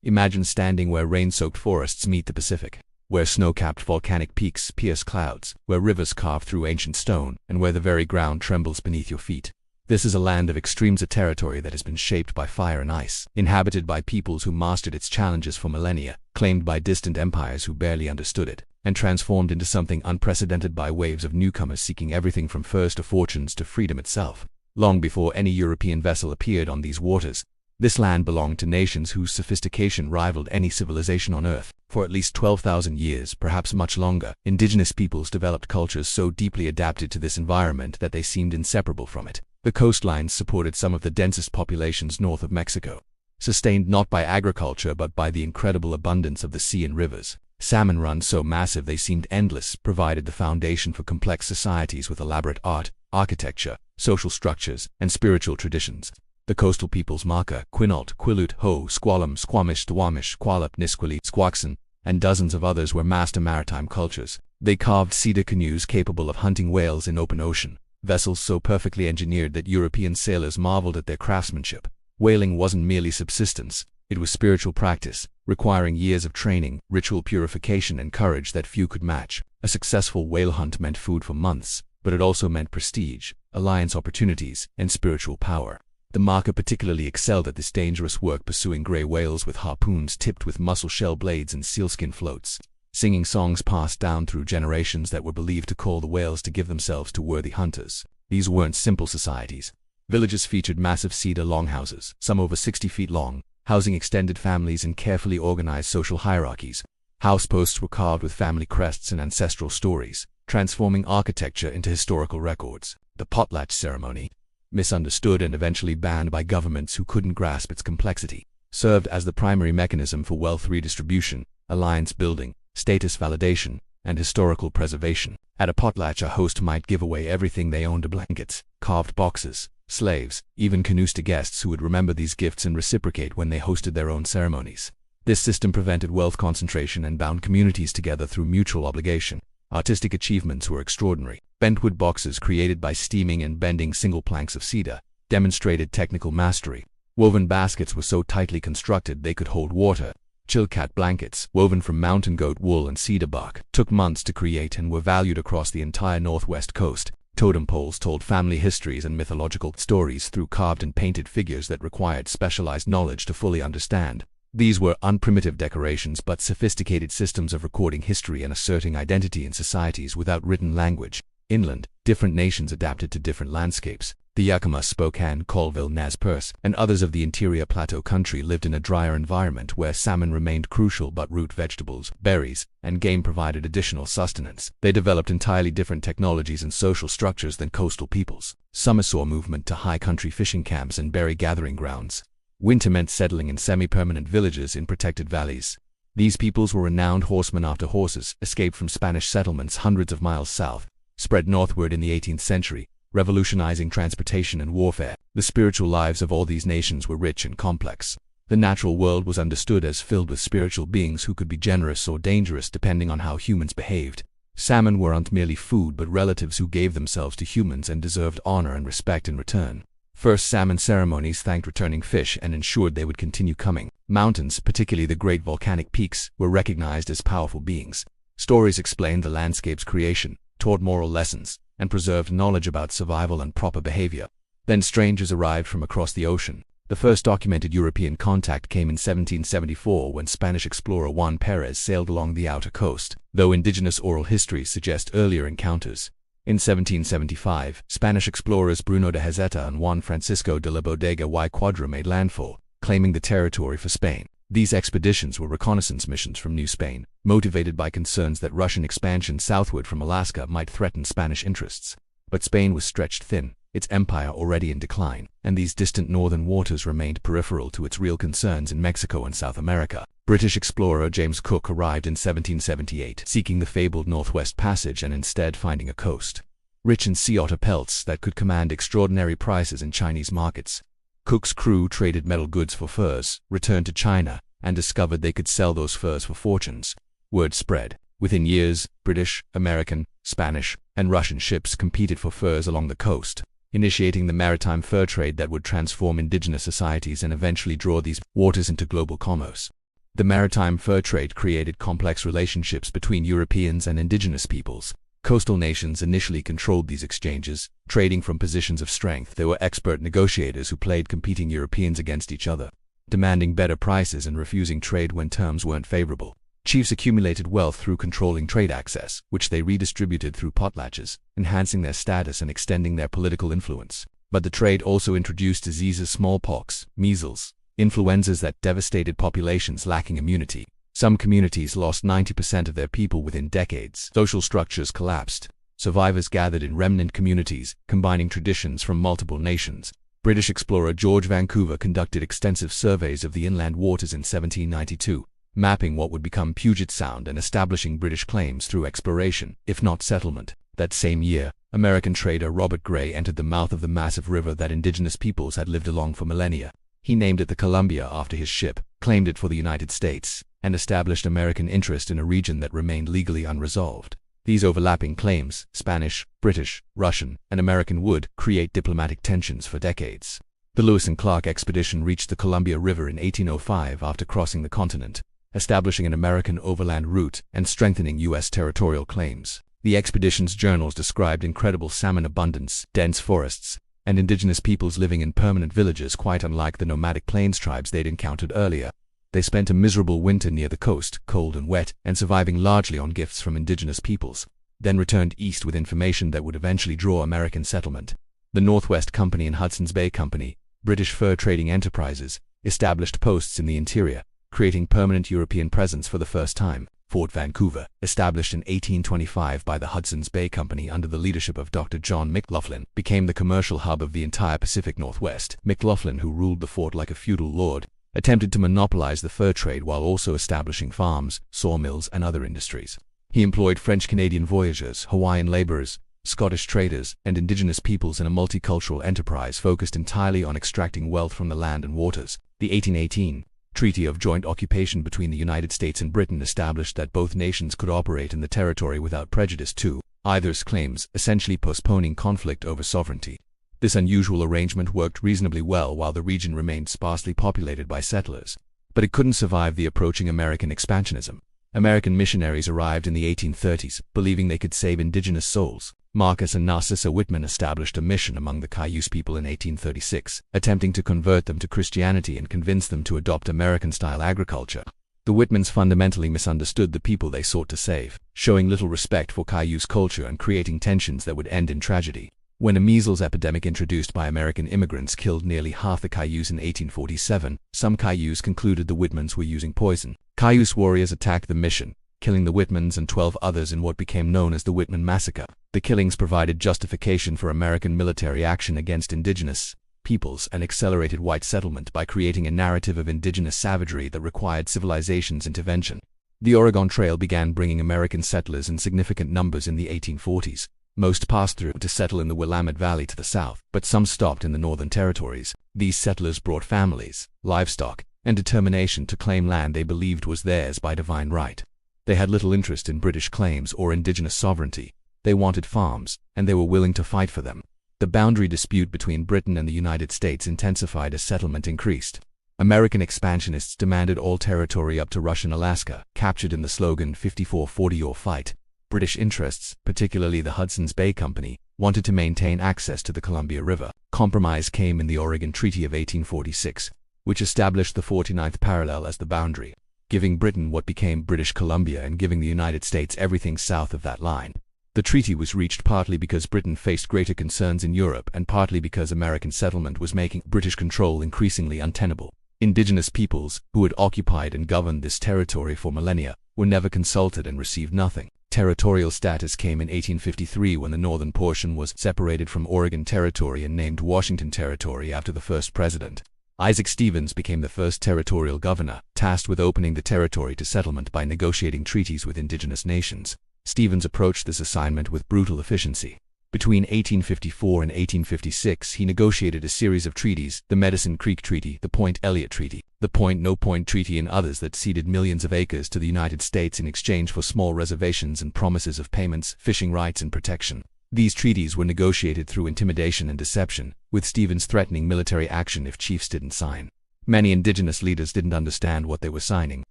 Imagine standing where rain-soaked forests meet the Pacific, where snow-capped volcanic peaks pierce clouds, where rivers carve through ancient stone, and where the very ground trembles beneath your feet. This is a land of extremes, a territory that has been shaped by fire and ice, inhabited by peoples who mastered its challenges for millennia, claimed by distant empires who barely understood it, and transformed into something unprecedented by waves of newcomers seeking everything from furs to fortunes to freedom itself. Long before any European vessel appeared on these waters, this land belonged to nations whose sophistication rivaled any civilization on Earth. For at least 12,000 years, perhaps much longer, indigenous peoples developed cultures so deeply adapted to this environment that they seemed inseparable from it. The coastlines supported some of the densest populations north of Mexico, sustained not by agriculture but by the incredible abundance of the sea and rivers. Salmon runs so massive they seemed endless provided the foundation for complex societies with elaborate art, architecture, social structures, and spiritual traditions. The coastal peoples Maka, Quinault, Quileute, Ho, Squalum, Squamish, Duwamish, Qualup, Nisqually, Squaxin, and dozens of others were master maritime cultures. They carved cedar canoes capable of hunting whales in open ocean, vessels so perfectly engineered that European sailors marveled at their craftsmanship. Whaling wasn't merely subsistence, it was spiritual practice, requiring years of training, ritual purification, and courage that few could match. A successful whale hunt meant food for months, but it also meant prestige, alliance opportunities, and spiritual power. The Maka particularly excelled at this dangerous work, pursuing gray whales with harpoons tipped with mussel shell blades and sealskin floats, singing songs passed down through generations that were believed to call the whales to give themselves to worthy hunters. These weren't simple societies. Villages featured massive cedar longhouses, some over 60 feet long, housing extended families in carefully organized social hierarchies. House posts were carved with family crests and ancestral stories, transforming architecture into historical records. The potlatch ceremony, misunderstood and eventually banned by governments who couldn't grasp its complexity, served as the primary mechanism for wealth redistribution, alliance building, status validation, and historical preservation. At a potlatch, a host might give away everything they owned: blankets, carved boxes, slaves, even canoes to guests who would remember these gifts and reciprocate when they hosted their own ceremonies. This system prevented wealth concentration and bound communities together through mutual obligation. Artistic achievements were extraordinary. Bentwood boxes created by steaming and bending single planks of cedar demonstrated technical mastery. Woven baskets were so tightly constructed they could hold water. Chilcat blankets, woven from mountain goat wool and cedar bark, took months to create and were valued across the entire northwest coast. Totem poles told family histories and mythological stories through carved and painted figures that required specialized knowledge to fully understand. These were unprimitive decorations but sophisticated systems of recording history and asserting identity in societies without written language. Inland, different nations adapted to different landscapes. The Yakima, Spokane, Colville, Nez Perce, and others of the interior plateau country lived in a drier environment where salmon remained crucial but root vegetables, berries, and game provided additional sustenance. They developed entirely different technologies and social structures than coastal peoples. Summer saw movement to high country fishing camps and berry gathering grounds. Winter meant settling in semi-permanent villages in protected valleys. These peoples were renowned horsemen after horses, escaped from Spanish settlements hundreds of miles south, spread northward in the 18th century, revolutionizing transportation and warfare. The spiritual lives of all these nations were rich and complex. The natural world was understood as filled with spiritual beings who could be generous or dangerous depending on how humans behaved. Salmon weren't merely food but relatives who gave themselves to humans and deserved honor and respect in return. First salmon ceremonies thanked returning fish and ensured they would continue coming. Mountains, particularly the great volcanic peaks, were recognized as powerful beings. Stories explained the landscape's creation, taught moral lessons, and preserved knowledge about survival and proper behavior. Then strangers arrived from across the ocean. The first documented European contact came in 1774 when Spanish explorer Juan Perez sailed along the outer coast, though indigenous oral histories suggest earlier encounters. In 1775, Spanish explorers Bruno de Hezeta and Juan Francisco de la Bodega y Cuadra made landfall, claiming the territory for Spain. These expeditions were reconnaissance missions from New Spain, motivated by concerns that Russian expansion southward from Alaska might threaten Spanish interests. But Spain was stretched thin, its empire already in decline, and these distant northern waters remained peripheral to its real concerns in Mexico and South America. British explorer James Cook arrived in 1778, seeking the fabled Northwest Passage and instead finding a coast rich in sea otter pelts that could command extraordinary prices in Chinese markets. Cook's crew traded metal goods for furs, returned to China, and discovered they could sell those furs for fortunes. Word spread. Within years, British, American, Spanish, and Russian ships competed for furs along the coast, initiating the maritime fur trade that would transform indigenous societies and eventually draw these waters into global commerce. The maritime fur trade created complex relationships between Europeans and indigenous peoples. Coastal nations initially controlled these exchanges, trading from positions of strength. They were expert negotiators who played competing Europeans against each other, demanding better prices and refusing trade when terms weren't favorable. Chiefs accumulated wealth through controlling trade access, which they redistributed through potlatches, enhancing their status and extending their political influence. But the trade also introduced diseases, smallpox, measles, influenzas that devastated populations lacking immunity. Some communities lost 90% of their people within decades. Social structures collapsed. Survivors gathered in remnant communities, combining traditions from multiple nations. British explorer George Vancouver conducted extensive surveys of the inland waters in 1792, mapping what would become Puget Sound and establishing British claims through exploration, if not settlement. That same year, American trader Robert Gray entered the mouth of the massive river that indigenous peoples had lived along for millennia. He named it the Columbia after his ship, claimed it for the United States, and established American interest in a region that remained legally unresolved. These overlapping claims, Spanish, British, Russian, and American, would create diplomatic tensions for decades. The Lewis and Clark expedition reached the Columbia River in 1805 after crossing the continent, establishing an American overland route and strengthening U.S. territorial claims. The expedition's journals described incredible salmon abundance, dense forests, and indigenous peoples living in permanent villages quite unlike the nomadic plains tribes they'd encountered earlier. They spent a miserable winter near the coast, cold and wet, and surviving largely on gifts from indigenous peoples, then returned east with information that would eventually draw American settlement. The Northwest Company and Hudson's Bay Company, British fur trading enterprises, established posts in the interior, creating permanent European presence for the first time. Fort Vancouver, established in 1825 by the Hudson's Bay Company under the leadership of Dr. John McLaughlin, became the commercial hub of the entire Pacific Northwest. McLaughlin, who ruled the fort like a feudal lord, attempted to monopolize the fur trade while also establishing farms, sawmills, and other industries. He employed French-Canadian voyageurs, Hawaiian laborers, Scottish traders, and indigenous peoples in a multicultural enterprise focused entirely on extracting wealth from the land and waters. The 1818 Treaty of Joint Occupation between the United States and Britain established that both nations could operate in the territory without prejudice to either's claims, essentially postponing conflict over sovereignty. This unusual arrangement worked reasonably well while the region remained sparsely populated by settlers. But it couldn't survive the approaching American expansionism. American missionaries arrived in the 1830s, believing they could save indigenous souls. Marcus and Narcissa Whitman established a mission among the Cayuse people in 1836, attempting to convert them to Christianity and convince them to adopt American-style agriculture. The Whitmans fundamentally misunderstood the people they sought to save, showing little respect for Cayuse culture and creating tensions that would end in tragedy. When a measles epidemic introduced by American immigrants killed nearly half the Cayuse in 1847, some Cayuse concluded the Whitmans were using poison. Cayuse warriors attacked the mission, killing the Whitmans and 12 others in what became known as the Whitman Massacre. The killings provided justification for American military action against indigenous peoples and accelerated white settlement by creating a narrative of indigenous savagery that required civilization's intervention. The Oregon Trail began bringing American settlers in significant numbers in the 1840s. Most passed through to settle in the Willamette Valley to the south, but some stopped in the northern territories. These settlers brought families, livestock, and determination to claim land they believed was theirs by divine right. They had little interest in British claims or indigenous sovereignty. They wanted farms, and they were willing to fight for them. The boundary dispute between Britain and the United States intensified as settlement increased. American expansionists demanded all territory up to Russian Alaska, captured in the slogan 54-40 or fight. British interests, particularly the Hudson's Bay Company, wanted to maintain access to the Columbia River. Compromise came in the Oregon Treaty of 1846, which established the 49th parallel as the boundary, giving Britain what became British Columbia and giving the United States everything south of that line. The treaty was reached partly because Britain faced greater concerns in Europe and partly because American settlement was making British control increasingly untenable. Indigenous peoples, who had occupied and governed this territory for millennia, were never consulted and received nothing. Territorial status came in 1853 when the northern portion was separated from Oregon Territory and named Washington Territory after the first president. Isaac Stevens became the first territorial governor, tasked with opening the territory to settlement by negotiating treaties with indigenous nations. Stevens approached this assignment with brutal efficiency. Between 1854 and 1856, he negotiated a series of treaties: the Medicine Creek Treaty, the Point Elliott Treaty, the Point-No Point Treaty, and others that ceded millions of acres to the United States in exchange for small reservations and promises of payments, fishing rights, and protection. These treaties were negotiated through intimidation and deception, with Stevens threatening military action if chiefs didn't sign. Many indigenous leaders didn't understand what they were signing,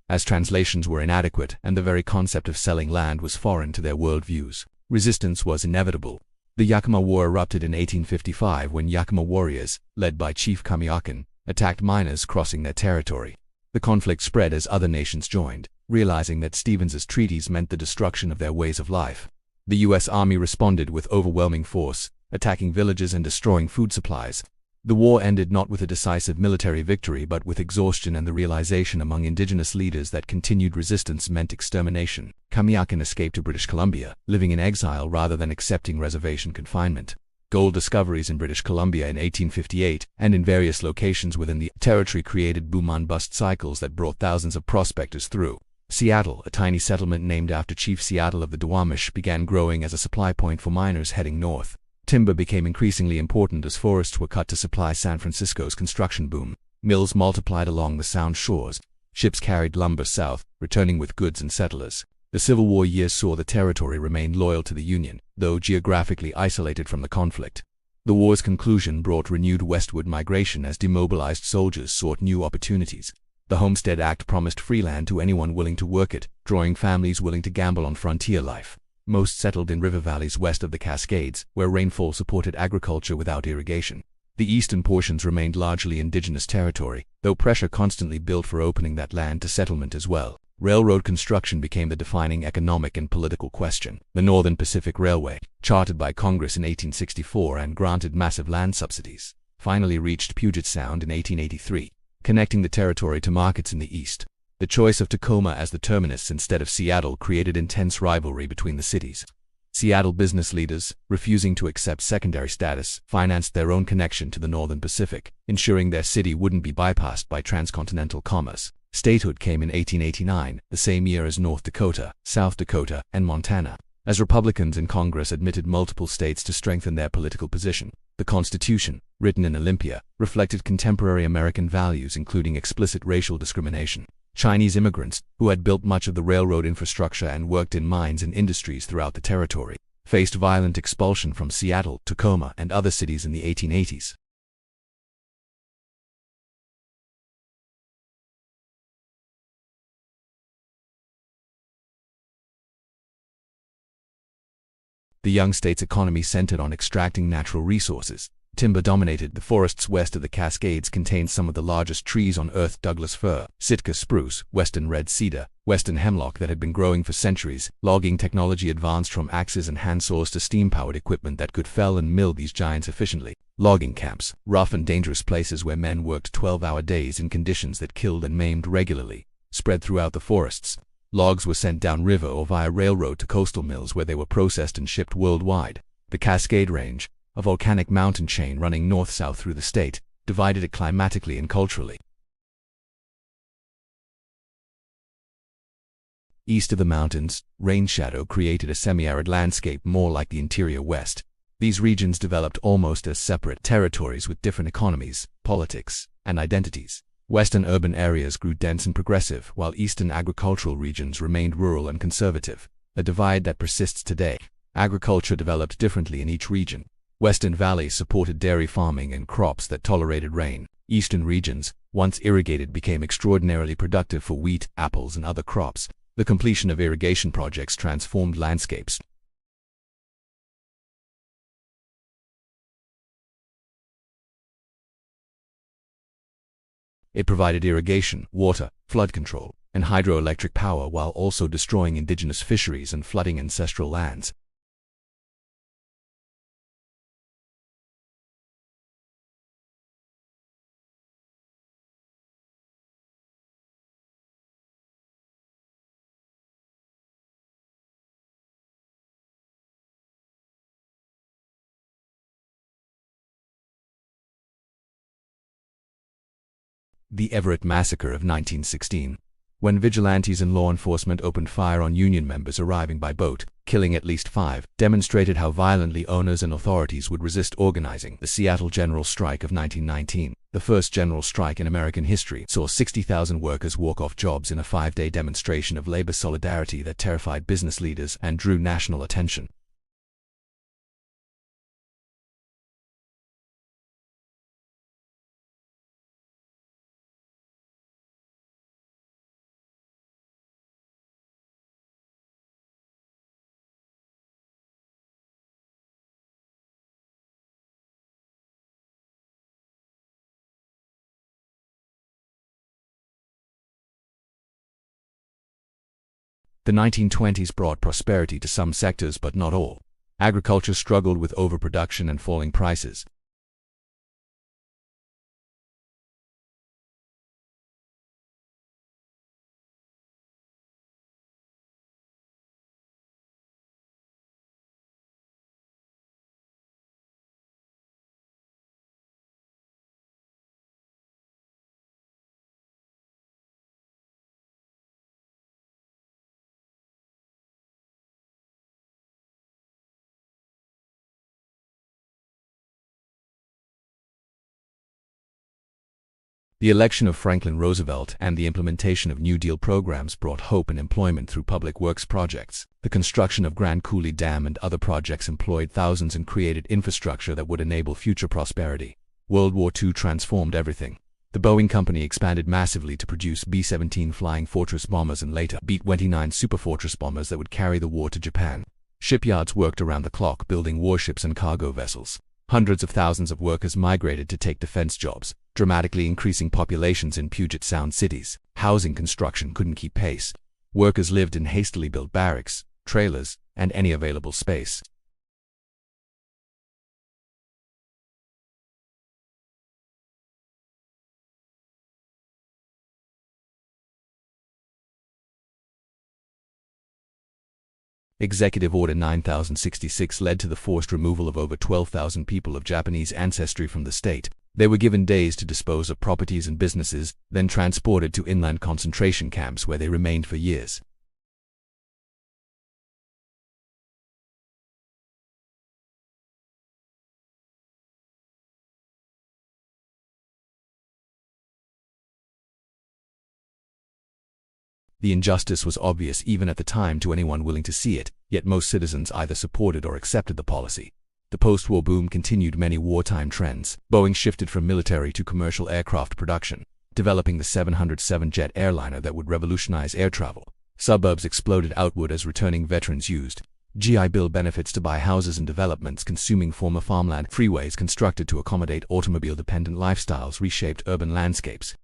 as translations were inadequate and the very concept of selling land was foreign to their worldviews. Resistance was inevitable. The Yakima War erupted in 1855 when Yakima warriors, led by Chief Kamiakin, attacked miners crossing their territory. The conflict spread as other nations joined, realizing that Stevens's treaties meant the destruction of their ways of life. The U.S. Army responded with overwhelming force, attacking villages and destroying food supplies. The war ended not with a decisive military victory but with exhaustion and the realization among indigenous leaders that continued resistance meant extermination. Kamiakin escaped to British Columbia, living in exile rather than accepting reservation confinement. Gold discoveries in British Columbia in 1858 and in various locations within the territory created boom-and-bust cycles that brought thousands of prospectors through. Seattle, a tiny settlement named after Chief Seattle of the Duwamish, began growing as a supply point for miners heading north. Timber became increasingly important as forests were cut to supply San Francisco's construction boom. Mills multiplied along the Sound shores. Ships carried lumber south, returning with goods and settlers. The Civil War years saw the territory remain loyal to the Union, though geographically isolated from the conflict. The war's conclusion brought renewed westward migration as demobilized soldiers sought new opportunities. The Homestead Act promised free land to anyone willing to work it, drawing families willing to gamble on frontier life. Most settled in river valleys west of the Cascades, where rainfall supported agriculture without irrigation. The eastern portions remained largely indigenous territory, though pressure constantly built for opening that land to settlement as well. Railroad construction became the defining economic and political question. The Northern Pacific Railway, chartered by Congress in 1864 and granted massive land subsidies, finally reached Puget Sound in 1883, connecting the territory to markets in the east. The choice of Tacoma as the terminus instead of Seattle created intense rivalry between the cities. Seattle business leaders, refusing to accept secondary status, financed their own connection to the Northern Pacific, ensuring their city wouldn't be bypassed by transcontinental commerce. Statehood came in 1889, the same year as North Dakota, South Dakota, and Montana. As Republicans in Congress admitted multiple states to strengthen their political position, the Constitution, written in Olympia, reflected contemporary American values including explicit racial discrimination. Chinese immigrants, who had built much of the railroad infrastructure and worked in mines and industries throughout the territory, faced violent expulsion from Seattle, Tacoma, and other cities in the 1880s. The young state's economy centered on extracting natural resources. Timber dominated. The forests west of the Cascades contained some of the largest trees on Earth: Douglas fir, Sitka spruce, western red cedar, western hemlock that had been growing for centuries. Logging technology advanced from axes and handsaws to steam-powered equipment that could fell and mill these giants efficiently. Logging camps, rough and dangerous places where men worked 12-hour days in conditions that killed and maimed regularly, spread throughout the forests. Logs were sent downriver or via railroad to coastal mills where they were processed and shipped worldwide. The Cascade Range, a volcanic mountain chain running north-south through the state, divided it climatically and culturally. East of the mountains, rain shadow created a semi-arid landscape more like the interior West. These regions developed almost as separate territories with different economies, politics, and identities. Western urban areas grew dense and progressive, while eastern agricultural regions remained rural and conservative, a divide that persists today. Agriculture developed differently in each region. Western valleys supported dairy farming and crops that tolerated rain. Eastern regions, once irrigated, became extraordinarily productive for wheat, apples, and other crops. The completion of irrigation projects transformed landscapes. It provided irrigation, water, flood control, and hydroelectric power while also destroying indigenous fisheries and flooding ancestral lands. The Everett Massacre of 1916, when vigilantes and law enforcement opened fire on Union members arriving by boat, killing at least 5, demonstrated how violently owners and authorities would resist organizing. The Seattle General Strike of 1919, the first general strike in American history, saw 60,000 workers walk off jobs in a 5-day demonstration of labor solidarity that terrified business leaders and drew national attention. The 1920s brought prosperity to some sectors but not all. Agriculture struggled with overproduction and falling prices. The election of Franklin Roosevelt and the implementation of New Deal programs brought hope and employment through public works projects. The construction of Grand Coulee Dam and other projects employed thousands and created infrastructure that would enable future prosperity. World War II transformed everything. The Boeing Company expanded massively to produce B-17 Flying Fortress bombers and later B-29 Superfortress bombers that would carry the war to Japan. Shipyards worked around the clock building warships and cargo vessels. Hundreds of thousands of workers migrated to take defense jobs, dramatically increasing populations in Puget Sound cities. Housing construction couldn't keep pace. Workers lived in hastily built barracks, trailers, and any available space. Executive Order 9066 led to the forced removal of over 12,000 people of Japanese ancestry from the state. They were given days to dispose of properties and businesses, then transported to inland concentration camps where they remained for years. The injustice was obvious even at the time to anyone willing to see it, yet most citizens either supported or accepted the policy. The post-war boom continued many wartime trends. Boeing shifted from military to commercial aircraft production, developing the 707 jet airliner that would revolutionize air travel. Suburbs exploded outward as returning veterans used GI Bill benefits to buy houses and developments consuming former farmland. Freeways constructed to accommodate automobile-dependent lifestyles reshaped urban landscapes.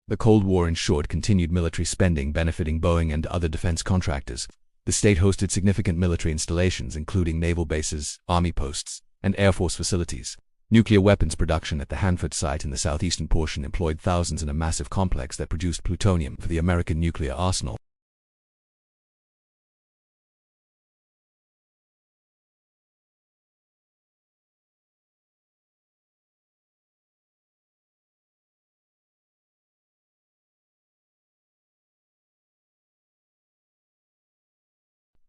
The Cold War ensured continued military spending benefiting Boeing and other defense contractors. The state hosted significant military installations including naval bases, army posts, and air force facilities. Nuclear weapons production at the Hanford site in the southeastern portion employed thousands in a massive complex that produced plutonium for the American nuclear arsenal.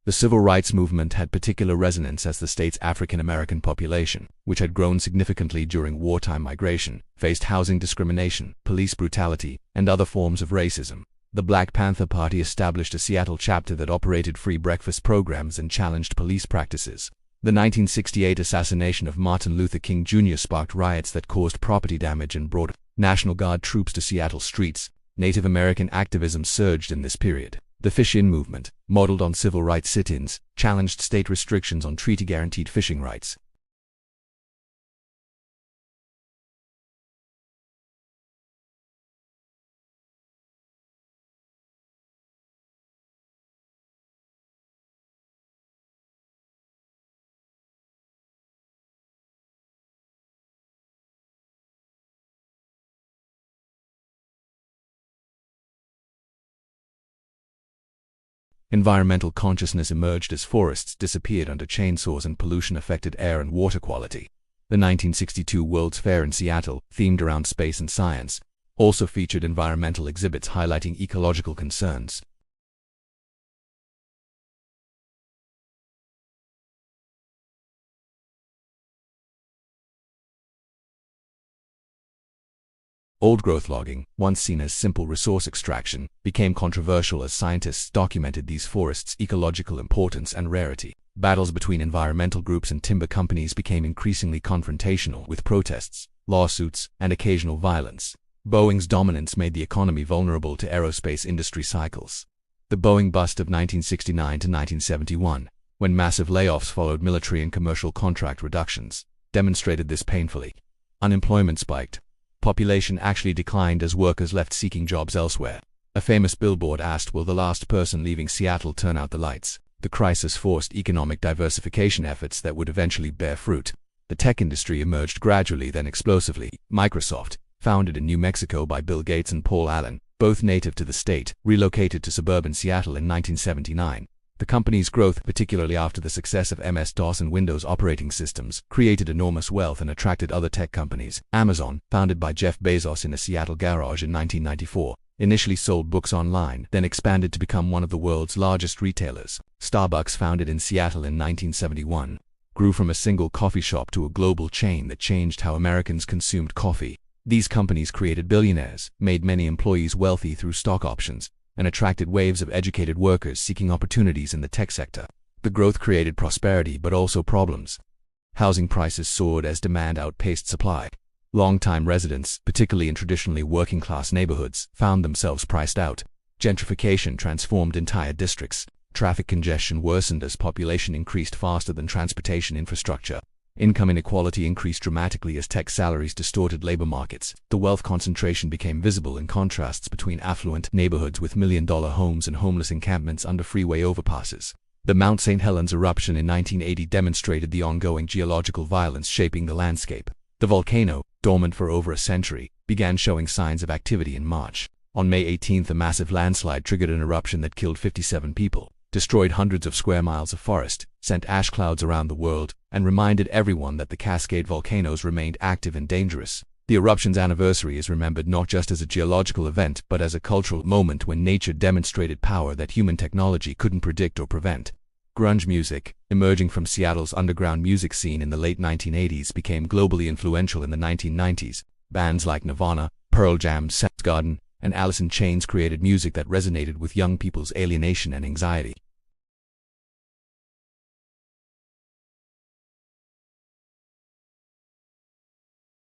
The civil rights movement had particular resonance as the state's African American population, which had grown significantly during wartime migration, faced housing discrimination, police brutality, and other forms of racism. The Black Panther Party established a Seattle chapter that operated free breakfast programs and challenged police practices. The 1968 assassination of Martin Luther King Jr. sparked riots that caused property damage and brought National Guard troops to Seattle streets. Native American activism surged in this period. The fish-in movement, modeled on civil rights sit-ins, challenged state restrictions on treaty-guaranteed fishing rights. Environmental consciousness emerged as forests disappeared under chainsaws and pollution affected air and water quality. The 1962 World's Fair in Seattle, themed around space and science, also featured environmental exhibits highlighting ecological concerns. Old-growth logging, once seen as simple resource extraction, became controversial as scientists documented these forests' ecological importance and rarity. Battles between environmental groups and timber companies became increasingly confrontational, with protests, lawsuits, and occasional violence. Boeing's dominance made the economy vulnerable to aerospace industry cycles. The Boeing bust of 1969 to 1971, when massive layoffs followed military and commercial contract reductions, demonstrated this painfully. Unemployment spiked. Population actually declined as workers left seeking jobs elsewhere. A famous billboard asked, "Will the last person leaving Seattle turn out the lights?" The crisis forced economic diversification efforts that would eventually bear fruit. The tech industry emerged gradually, then explosively. Microsoft, founded in New Mexico by Bill Gates and Paul Allen, both native to the state, relocated to suburban Seattle in 1979. The company's growth, particularly after the success of MS-DOS and Windows operating systems, created enormous wealth and attracted other tech companies. Amazon, founded by Jeff Bezos in a Seattle garage in 1994, initially sold books online, then expanded to become one of the world's largest retailers. Starbucks, founded in Seattle in 1971, grew from a single coffee shop to a global chain that changed how Americans consumed coffee. These companies created billionaires, made many employees wealthy through stock options, and attracted waves of educated workers seeking opportunities in the tech sector. The growth created prosperity but also problems. Housing prices soared as demand outpaced supply. Long-time residents, particularly in traditionally working-class neighborhoods, found themselves priced out. Gentrification transformed entire districts. Traffic congestion worsened as population increased faster than transportation infrastructure. Income inequality increased dramatically as tech salaries distorted labor markets. The wealth concentration became visible in contrasts between affluent neighborhoods with million-dollar homes and homeless encampments under freeway overpasses. The Mount St. Helens eruption in 1980 demonstrated the ongoing geological violence shaping the landscape. The volcano, dormant for over a century, began showing signs of activity in March. On May 18, a massive landslide triggered an eruption that killed 57 people, destroyed hundreds of square miles of forest, sent ash clouds around the world, and reminded everyone that the Cascade volcanoes remained active and dangerous. The eruption's anniversary is remembered not just as a geological event but as a cultural moment when nature demonstrated power that human technology couldn't predict or prevent. Grunge music, emerging from Seattle's underground music scene in the late 1980s, became globally influential in the 1990s. Bands like Nirvana, Pearl Jam, Soundgarden, and Alice in Chains created music that resonated with young people's alienation and anxiety.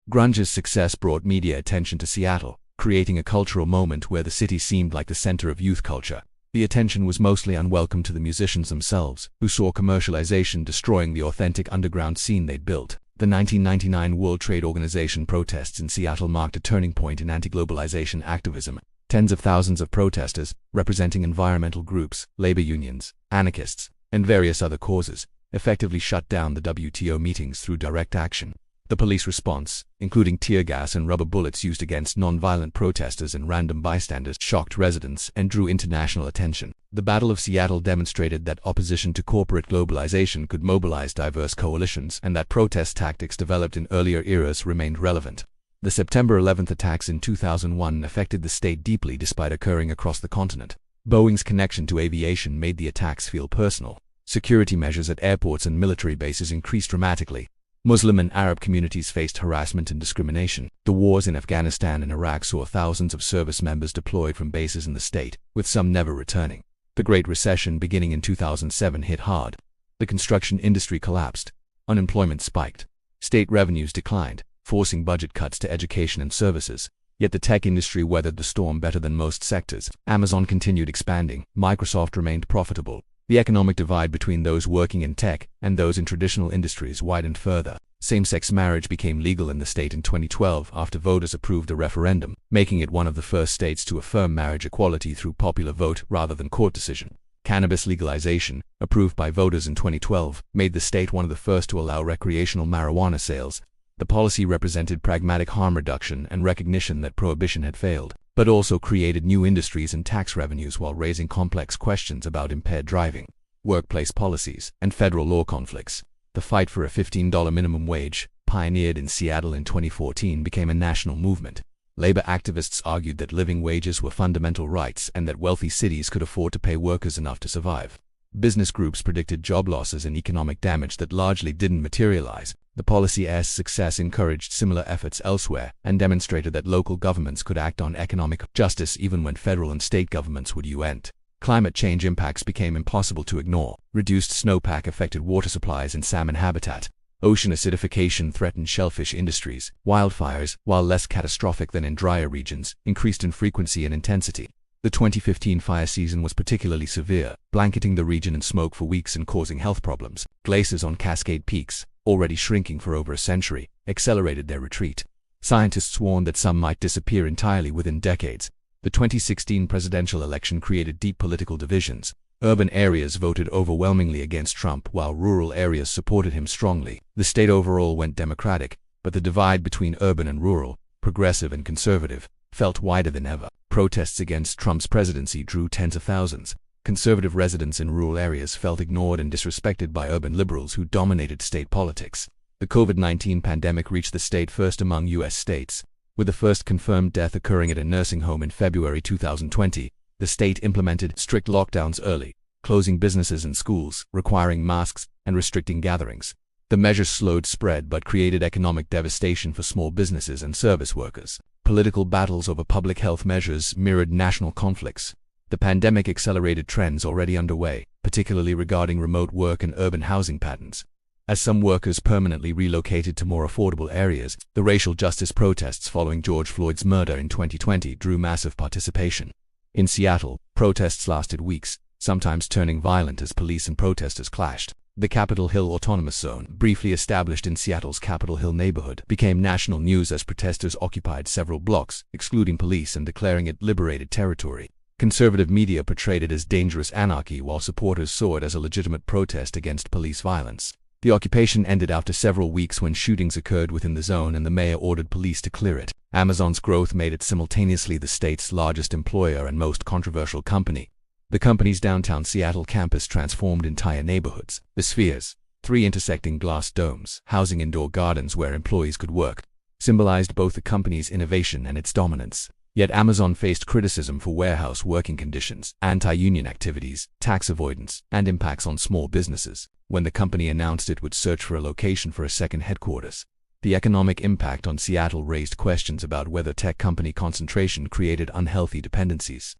Grunge's success brought media attention to Seattle, creating a cultural moment where the city seemed like the center of youth culture. The attention was mostly unwelcome to the musicians themselves, who saw commercialization destroying the authentic underground scene they'd built. The 1999 World Trade Organization protests in Seattle marked a turning point in anti-globalization activism. Tens of thousands of protesters, representing environmental groups, labor unions, anarchists, and various other causes, effectively shut down the WTO meetings through direct action. The police response, including tear gas and rubber bullets used against non-violent protesters and random bystanders, shocked residents and drew international attention. The Battle of Seattle demonstrated that opposition to corporate globalization could mobilize diverse coalitions and that protest tactics developed in earlier eras remained relevant. The September 11 attacks in 2001 affected the state deeply despite occurring across the continent. Boeing's connection to aviation made the attacks feel personal. Security measures at airports and military bases increased dramatically. Muslim and Arab communities faced harassment and discrimination. The wars in Afghanistan and Iraq saw thousands of service members deployed from bases in the state, with some never returning. The Great Recession beginning in 2007 hit hard. The construction industry collapsed. Unemployment spiked. State revenues declined, forcing budget cuts to education and services. Yet the tech industry weathered the storm better than most sectors. Amazon continued expanding. Microsoft remained profitable. The economic divide between those working in tech and those in traditional industries widened further. Same-sex marriage became legal in the state in 2012 after voters approved a referendum, making it one of the first states to affirm marriage equality through popular vote rather than court decision. Cannabis legalization, approved by voters in 2012, made the state one of the first to allow recreational marijuana sales. The policy represented pragmatic harm reduction and recognition that prohibition had failed, but also created new industries and tax revenues while raising complex questions about impaired driving, workplace policies, and federal law conflicts. The fight for a $15 minimum wage, pioneered in Seattle in 2014, became a national movement. Labor activists argued that living wages were fundamental rights and that wealthy cities could afford to pay workers enough to survive. Business groups predicted job losses and economic damage that largely didn't materialize. The policy's success encouraged similar efforts elsewhere and demonstrated that local governments could act on economic justice even when federal and state governments would unt. Climate change impacts became impossible to ignore. Reduced snowpack affected water supplies and salmon habitat. Ocean acidification threatened shellfish industries. Wildfires, while less catastrophic than in drier regions, increased in frequency and intensity. The 2015 fire season was particularly severe, blanketing the region in smoke for weeks and causing health problems. Glaciers on Cascade peaks, already shrinking for over a century, accelerated their retreat. Scientists warned that some might disappear entirely within decades. The 2016 presidential election created deep political divisions. Urban areas voted overwhelmingly against Trump, while rural areas supported him strongly. The state overall went Democratic, but the divide between urban and rural, progressive and conservative, felt wider than ever. Protests against Trump's presidency drew tens of thousands. Conservative residents in rural areas felt ignored and disrespected by urban liberals who dominated state politics. The COVID-19 pandemic reached the state first among U.S. states, with the first confirmed death occurring at a nursing home in February 2020. The state implemented strict lockdowns early, closing businesses and schools, requiring masks, and restricting gatherings. The measures slowed spread but created economic devastation for small businesses and service workers. Political battles over public health measures mirrored national conflicts. The pandemic accelerated trends already underway, particularly regarding remote work and urban housing patterns. As some workers permanently relocated to more affordable areas, the racial justice protests following George Floyd's murder in 2020 drew massive participation. In Seattle, protests lasted weeks, sometimes turning violent as police and protesters clashed. The Capitol Hill Autonomous Zone, briefly established in Seattle's Capitol Hill neighborhood, became national news as protesters occupied several blocks, excluding police and declaring it liberated territory. Conservative media portrayed it as dangerous anarchy, while supporters saw it as a legitimate protest against police violence. The occupation ended after several weeks when shootings occurred within the zone and the mayor ordered police to clear it. Amazon's growth made it simultaneously the state's largest employer and most controversial company. The company's downtown Seattle campus transformed entire neighborhoods. The Spheres, 3 intersecting glass domes, housing indoor gardens where employees could work, symbolized both the company's innovation and its dominance. Yet Amazon faced criticism for warehouse working conditions, anti-union activities, tax avoidance, and impacts on small businesses. When the company announced it would search for a location for a second headquarters, the economic impact on Seattle raised questions about whether tech company concentration created unhealthy dependencies.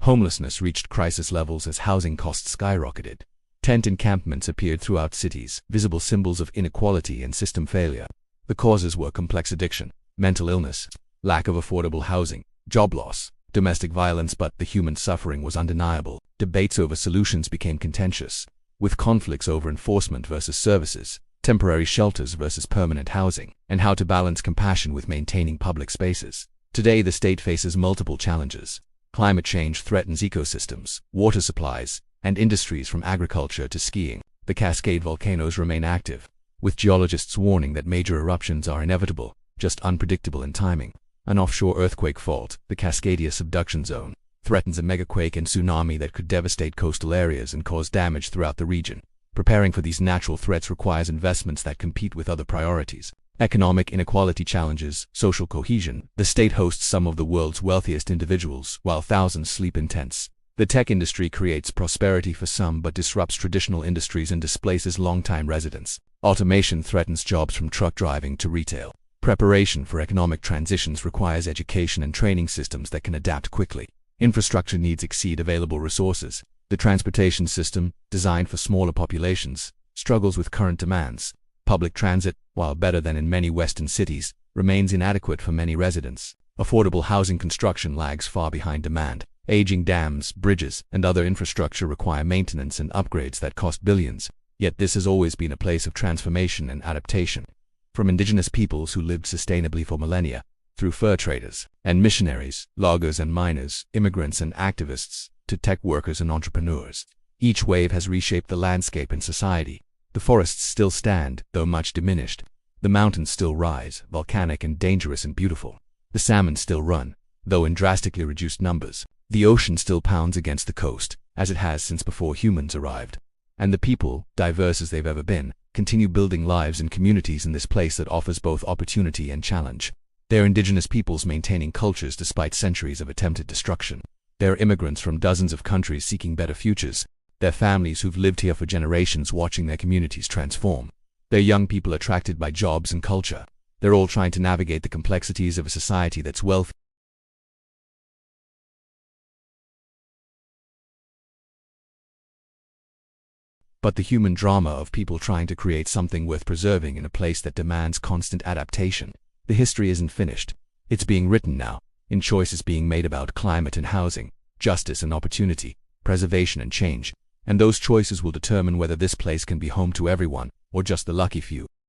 Homelessness reached crisis levels as housing costs skyrocketed. Tent encampments appeared throughout cities, visible symbols of inequality and system failure. The causes were complex addiction, mental illness, lack of affordable housing, job loss, domestic violence, but the human suffering was undeniable. Debates over solutions became contentious, with conflicts over enforcement versus services, temporary shelters versus permanent housing, and how to balance compassion with maintaining public spaces. Today, the state faces multiple challenges. Climate change threatens ecosystems, water supplies, and industries from agriculture to skiing. The Cascade volcanoes remain active, with geologists warning that major eruptions are inevitable, just unpredictable in timing. An offshore earthquake fault, the Cascadia subduction zone, threatens a megaquake and tsunami that could devastate coastal areas and cause damage throughout the region. Preparing for these natural threats requires investments that compete with other priorities. Economic inequality challenges social cohesion. The state hosts some of the world's wealthiest individuals, while thousands sleep in tents. The tech industry creates prosperity for some but disrupts traditional industries and displaces longtime residents. Automation threatens jobs from truck driving to retail. Preparation for economic transitions requires education and training systems that can adapt quickly. Infrastructure needs exceed available resources. The transportation system, designed for smaller populations, struggles with current demands. Public transit, while better than in many Western cities, remains inadequate for many residents. Affordable housing construction lags far behind demand. Aging dams, bridges, and other infrastructure require maintenance and upgrades that cost billions. Yet this has always been a place of transformation and adaptation. From indigenous peoples who lived sustainably for millennia, through fur traders and missionaries, loggers and miners, immigrants and activists, to tech workers and entrepreneurs. Each wave has reshaped the landscape and society. The forests still stand, though much diminished. The mountains still rise, volcanic and dangerous and beautiful. The salmon still run, though in drastically reduced numbers. The ocean still pounds against the coast, as it has since before humans arrived. And the people, diverse as they've ever been, continue building lives and communities in this place that offers both opportunity and challenge. They're indigenous peoples maintaining cultures despite centuries of attempted destruction. They're immigrants from dozens of countries seeking better futures. They're families who've lived here for generations watching their communities transform. They're young people attracted by jobs and culture. They're all trying to navigate the complexities of a society that's wealthy, but the human drama of people trying to create something worth preserving in a place that demands constant adaptation. The history isn't finished. It's being written now, in choices being made about climate and housing, justice and opportunity, preservation and change. And those choices will determine whether this place can be home to everyone, or just the lucky few.